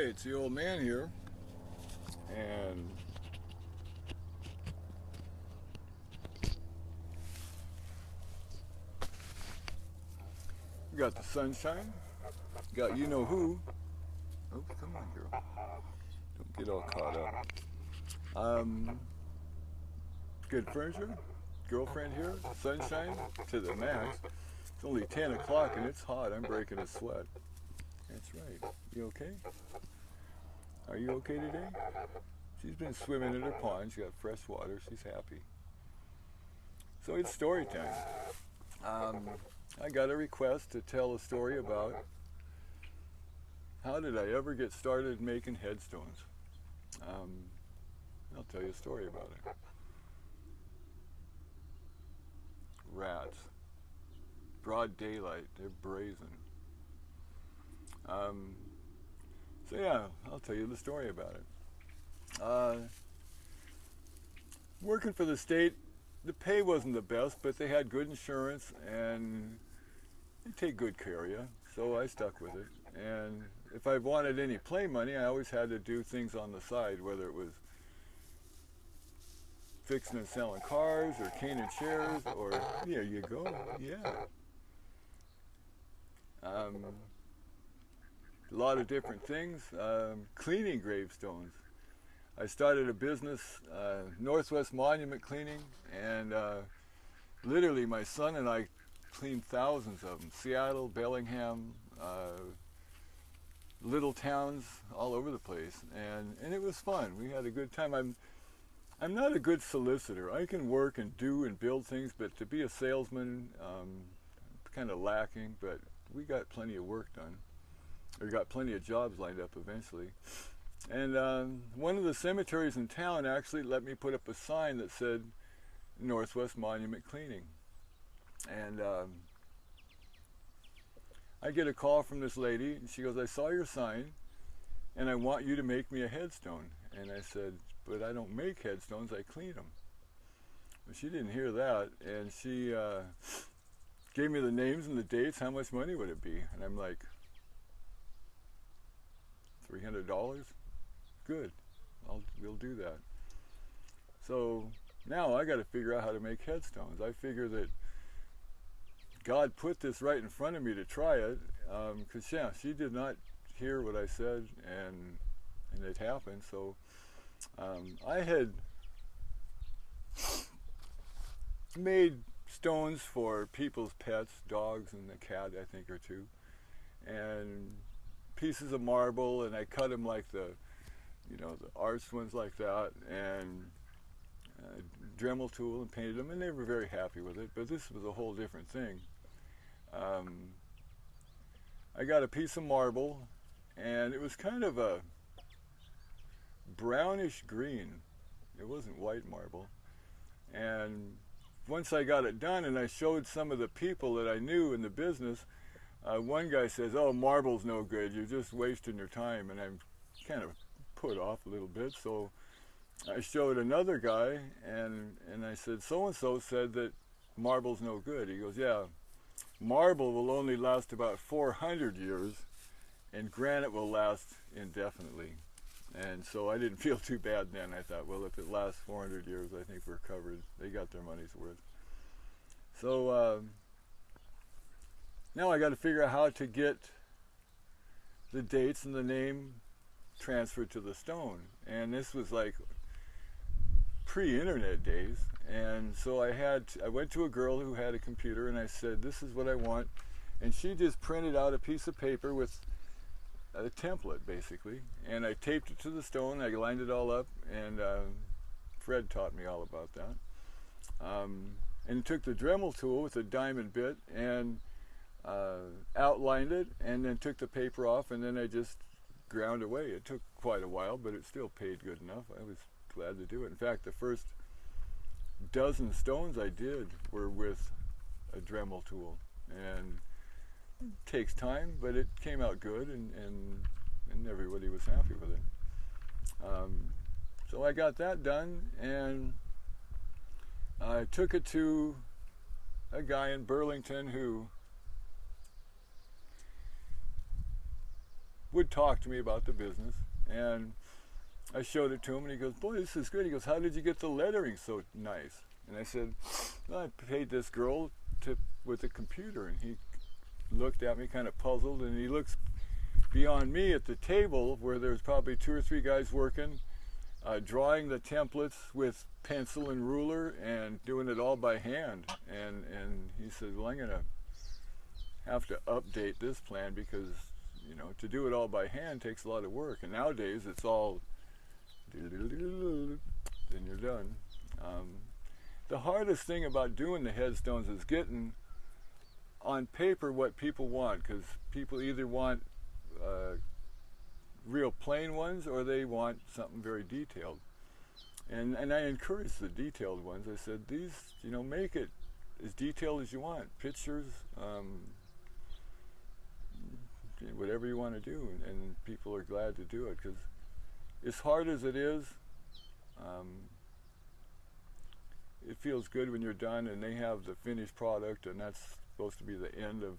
Okay, it's the old man here, and we got the sunshine, got you know who. Oh, come on, girl. Don't get all caught up. Um, Good furniture, girlfriend here, sunshine to the max. It's only 10 o'clock and it's hot. I'm breaking a sweat. That's right. You okay? Are you okay today? She's been swimming in her pond. She got fresh water. She's happy. So it's story time. I got a request to tell a story about how did I ever get started making headstones. I'll tell you a story about it. Rats. Broad daylight. They're brazen. So yeah, I'll tell you the story about it. Working for the state, the pay wasn't the best, but they had good insurance and they take good care of you. So I stuck with it. And if I wanted any play money, I always had to do things on the side, whether it was fixing and selling cars or caning chairs or there you go, yeah. A lot of different things. Cleaning gravestones. I started a business, Northwest Monument Cleaning, and literally my son and I cleaned thousands of them. Seattle, Bellingham, little towns all over the place, and it was fun. We had a good time. I'm not a good solicitor. I can work and do and build things, but to be a salesman, kind of lacking, but we got plenty of work done. We got plenty of jobs lined up eventually. And one of the cemeteries in town actually let me put up a sign that said Northwest Monument Cleaning. And I get a call from this lady, and she goes, I saw your sign, and I want you to make me a headstone. And I said, but I don't make headstones, I clean them. But she didn't hear that, and she gave me the names and the dates, how much money would it be? And I'm like, $300? Good, we'll do that. So now I got to figure out how to make headstones. I figure that God put this right in front of me to try it, because yeah, she did not hear what I said, and it happened. So I had made stones for people's pets, dogs and a cat, I think, or two, and pieces of marble, and I cut them like the arched ones like that, and Dremel tool and painted them, and they were very happy with it. But this was a whole different thing. I got a piece of marble, and it was kind of a brownish green. It wasn't white marble. And once I got it done and I showed some of the people that I knew in the business, one guy says, oh, marble's no good, you're just wasting your time. And I'm kind of put off a little bit, so I showed another guy, and I said, so-and-so said that marble's no good. He goes, yeah, marble will only last about 400 years, and granite will last indefinitely. And so I didn't feel too bad then. I thought, well, if it lasts 400 years, I think we're covered. They got their money's worth. So now I got to figure out how to get the dates and the name transferred to the stone. And this was like pre-internet days. And so I went to a girl who had a computer, and I said, this is what I want. And she just printed out a piece of paper with a template, basically, and I taped it to the stone. I lined it all up, and Fred taught me all about that. And took the Dremel tool with a diamond bit and outlined it, and then took the paper off, and then I just ground away. It took quite a while, but it still paid good enough. I was glad to do it. In fact, the first dozen stones I did were with a Dremel tool, and takes time, but it came out good, and everybody was happy with it. So I got that done, and I took it to a guy in Burlington who would talk to me about the business. And I showed it to him, and he goes, "Boy, this is good." He goes, "How did you get the lettering so nice?" And I said, "Well, I paid this girl with a computer." And he looked at me kind of puzzled, and he looks beyond me at the table where there's probably 2 or 3 guys working, drawing the templates with pencil and ruler and doing it all by hand. And he said, "Well, I'm going to have to update this plan because, you know, to do it all by hand takes a lot of work. And nowadays it's all then you're done." The hardest thing about doing the headstones is getting on paper what people want, because people either want real plain ones or they want something very detailed. And I encourage the detailed ones. I said, these, you know, make it as detailed as you want. Pictures, whatever you want to do, and people are glad to do it, because as hard as it is, it feels good when you're done and they have the finished product, and that's supposed to be the end of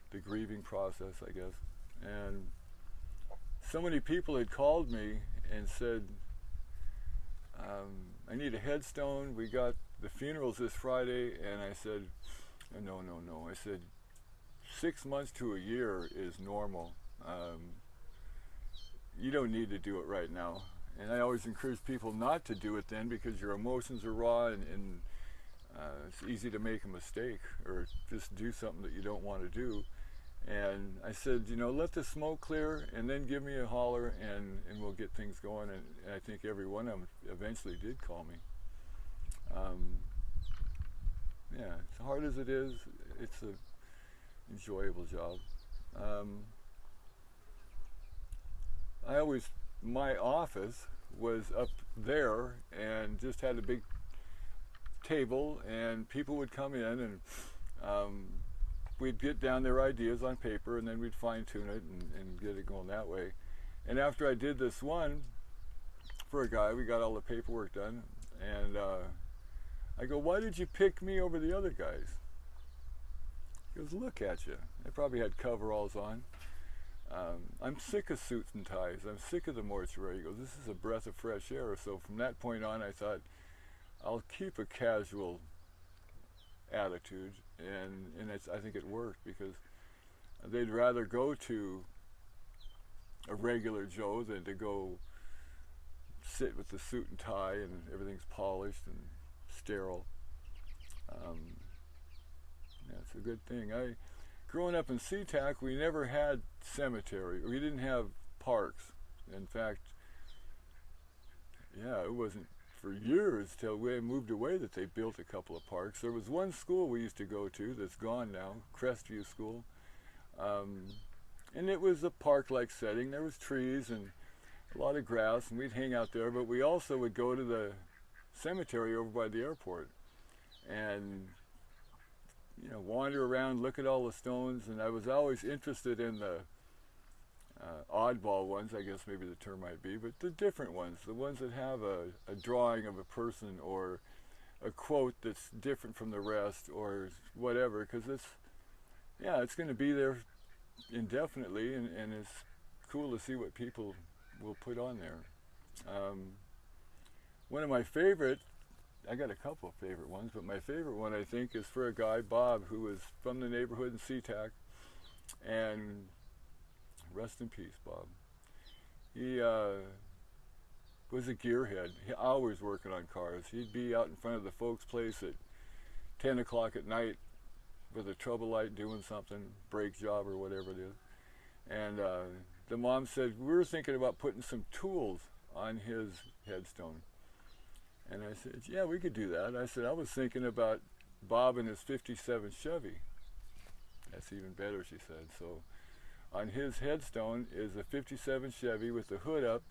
the grieving process, I guess. And so many people had called me and said, "I need a headstone. We got the funerals this Friday." And I said, no. I said, 6 months to a year is normal. You don't need to do it right now. And I always encourage people not to do it then, because your emotions are raw, and it's easy to make a mistake or just do something that you don't want to do. And I said, you know, let the smoke clear and then give me a holler, and we'll get things going. And I think every one of them eventually did call me. Yeah, as hard as it is, it's an enjoyable job. My office was up there and just had a big table, and people would come in, and we'd get down their ideas on paper, and then we'd fine-tune it and get it going that way. And after I did this one for a guy, we got all the paperwork done, and I go, "Why did you pick me over the other guys?" He goes, "Look at you." They probably had coveralls on. "I'm sick of suits and ties. I'm sick of the mortuary." He goes, "This is a breath of fresh air." So from that point on, I thought, I'll keep a casual attitude, and I think it worked, because they'd rather go to a regular Joe than to go sit with the suit and tie and everything's polished and sterile. Yeah, it's a good thing. Growing up in SeaTac, we never had cemetery. We didn't have parks. In fact, yeah, it wasn't for years till we moved away that they built a couple of parks. There was one school we used to go to that's gone now, Crestview School. And it was a park-like setting. There was trees and a lot of grass, and we'd hang out there, but we also would go to the cemetery over by the airport and, you know, wander around, look at all the stones. And I was always interested in the oddball ones, I guess maybe the term might be, but the different ones, the ones that have a drawing of a person or a quote that's different from the rest or whatever, because it's going to be there indefinitely, and it's cool to see what people will put on there. One of my favorite, I got a couple of favorite ones, but my favorite one, I think, is for a guy, Bob, who was from the neighborhood in SeaTac, and rest in peace, Bob. He was a gearhead. He always working on cars. He'd be out in front of the folks' place at 10 o'clock at night with a trouble light doing something, brake job or whatever it is. And the mom said, "We were thinking about putting some tools on his headstone." And I said, "Yeah, we could do that." I said, "I was thinking about Bob and his 57 Chevy." "That's even better," she said. So on his headstone is a 57 Chevy with the hood up,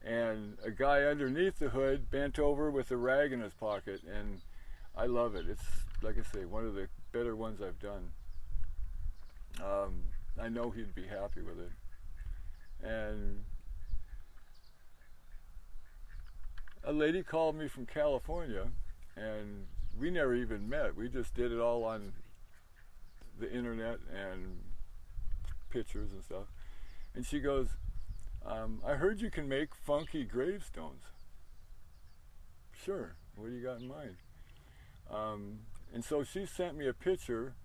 and a guy underneath the hood bent over with a rag in his pocket, and I love it. It's, like I say, one of the better ones I've done. I know he'd be happy with it. And a lady called me from California, and we never even met. We just did it all on the internet and pictures and stuff. And she goes, I heard you can make funky gravestones. Sure, what do you got in mind? And so she sent me a picture,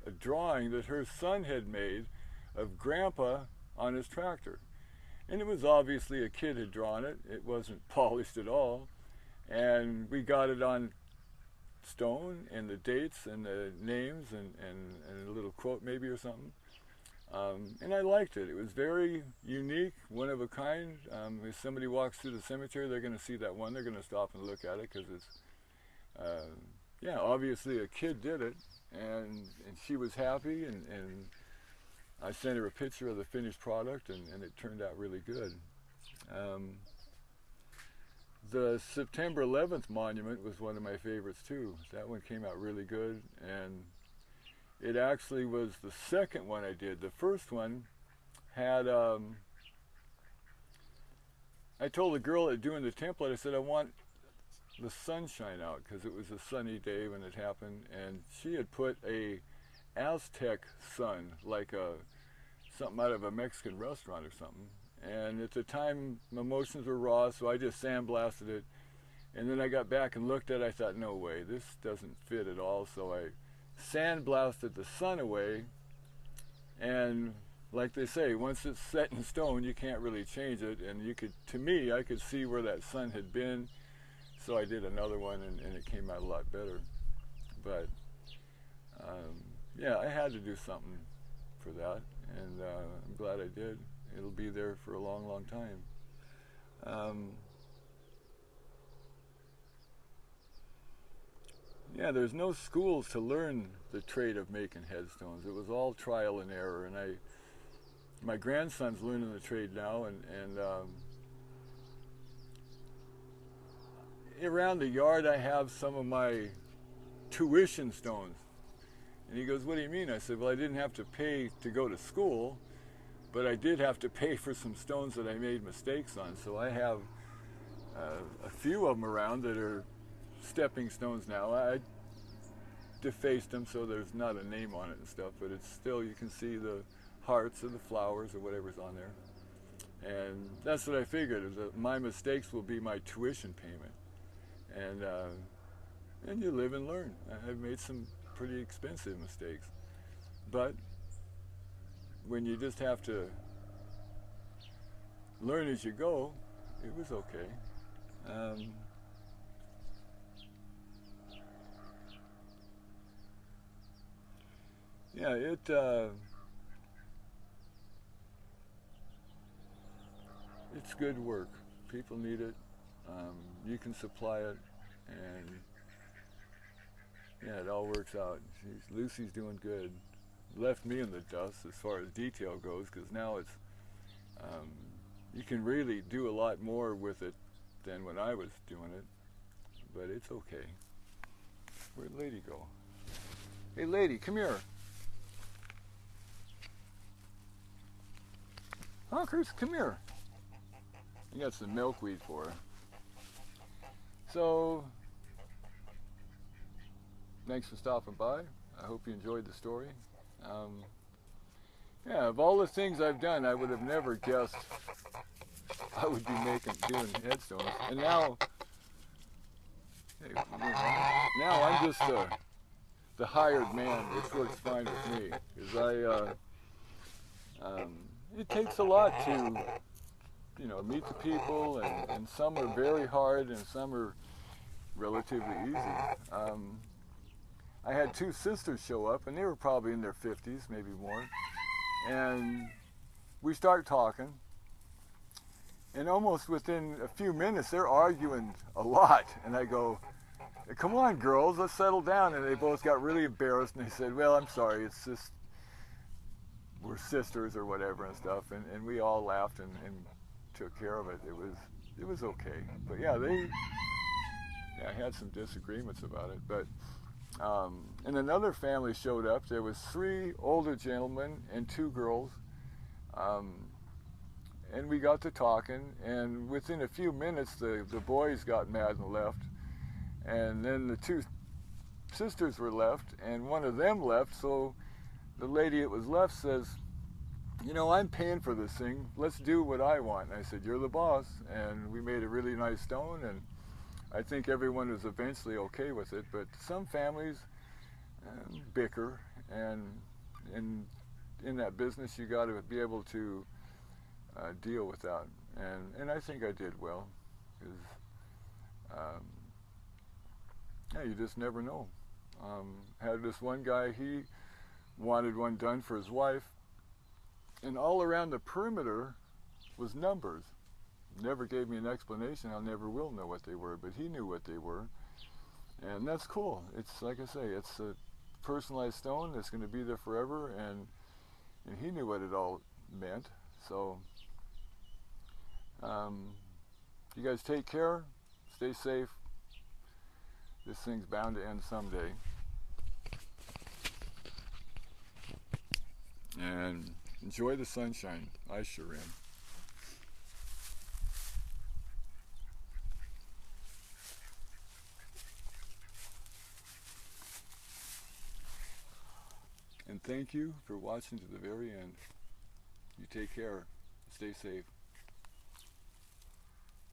a drawing that her son had made of Grandpa on his tractor. And it was obviously a kid had drawn it. It wasn't polished at all. And we got it on stone and the dates and the names and a little quote maybe or something. And I liked it. It was very unique, one of a kind. If somebody walks through the cemetery, they're going to see that one. They're going to stop and look at it because it's, yeah, obviously a kid did it, and she was happy, and I sent her a picture of the finished product, and it turned out really good. The September 11th monument was one of my favorites too. That one came out really good, and it actually was the second one I did. The first one had, I told the girl at doing the template, I said, I want the sunshine out, because it was a sunny day when it happened, and she had put a Aztec sun, like something out of a Mexican restaurant or something. And at the time, my emotions were raw, so I just sandblasted it. And then I got back and looked at it, I thought, no way, this doesn't fit at all. So I sandblasted the sun away, and like they say, once it's set in stone, you can't really change it. And you could, to me, I could see where that sun had been. So I did another one, and it came out a lot better. But yeah, I had to do something for that, and I'm glad I did. It'll be there for a long, long time. Yeah, there's no schools to learn the trade of making headstones. It was all trial and error, and my grandson's learning the trade now, and around the yard I have some of my tuition stones. And he goes, what do you mean? I said, well, I didn't have to pay to go to school, but I did have to pay for some stones that I made mistakes on. So I have a few of them around that are stepping stones now. I defaced them so there's not a name on it and stuff, but it's still, you can see the hearts or the flowers or whatever's on there. And that's what I figured, is that my mistakes will be my tuition payment. And you live and learn. I've made some pretty expensive mistakes, but when you just have to learn as you go, it was okay. Yeah, it's good work. People need it. You can supply it, and yeah, it all works out. Lucy's doing good. Left me in the dust as far as detail goes, because now it's you can really do a lot more with it than when I was doing it, but it's okay. Where'd Lady go? Hey lady, come here. Honkers, come here. You got some milkweed for her. So, thanks for stopping by. I hope you enjoyed the story. Yeah, of all the things I've done, I would have never guessed I would be doing headstones. And now, now I'm just the hired man, which works fine with me. Because it takes a lot to, you know, meet the people, and some are very hard and some are relatively easy. I had two sisters show up, and they were probably in their 50s, maybe more. And we start talking, and almost within a few minutes, they're arguing a lot. And I go, come on, girls, let's settle down. And they both got really embarrassed, and they said, well, I'm sorry, it's just, we're sisters or whatever and stuff. And we all laughed and took care of it. It was okay. But yeah, I had some disagreements about it. But and another family showed up. There was 3 older gentlemen and 2 girls, and we got to talking, and within a few minutes the boys got mad and left, and then the 2 sisters were left, and one of them left. So the lady that was left says, you know, I'm paying for this thing. Let's do what I want. And I said, you're the boss. And we made a really nice stone, and I think everyone was eventually okay with it. But some families bicker, and in that business, you got to be able to deal with that. And I think I did well, because yeah, you just never know. Had this one guy, he wanted one done for his wife, and all around the perimeter was numbers. Never gave me an explanation. I never will know what they were, but he knew what they were, and that's cool. It's like I say, it's a personalized stone that's going to be there forever, and he knew what it all meant. So you guys take care, stay safe. This thing's bound to end someday. And enjoy the sunshine. I sure am. And thank you for watching to the very end. You take care. Stay safe.